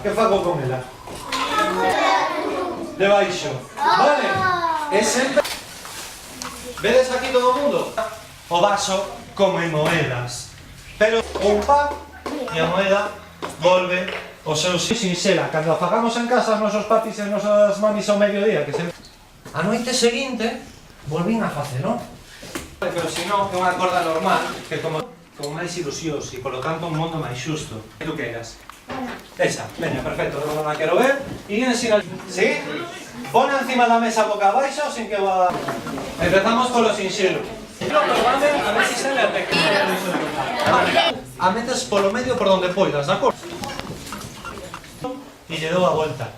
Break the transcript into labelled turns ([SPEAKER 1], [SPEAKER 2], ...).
[SPEAKER 1] Que fago con ela? Debaixo. Vale? E sempre... Vedes aquí todo o mundo? O vaso come moedas. Pero un pan e a moeda volve o seu sinxela. Cando afagamos en casa os nosos papis e as nosas mamis ao mediodía, que se... A noite seguinte, volvín a facer, non? Pero se non, é unha corda normal, que como con máis ilusións e polo tanto un mundo máis xusto. Que tú queiras? Esa, veña, perfecto, non la quero ver. E ensina... ¿Sí? Pon encima da mesa boca abaixo sin que va... Empezamos polo sinxelo. Probame a ver si sale a técnica. A metes polo medio por donde poidas, de acordo? E lle dou a volta.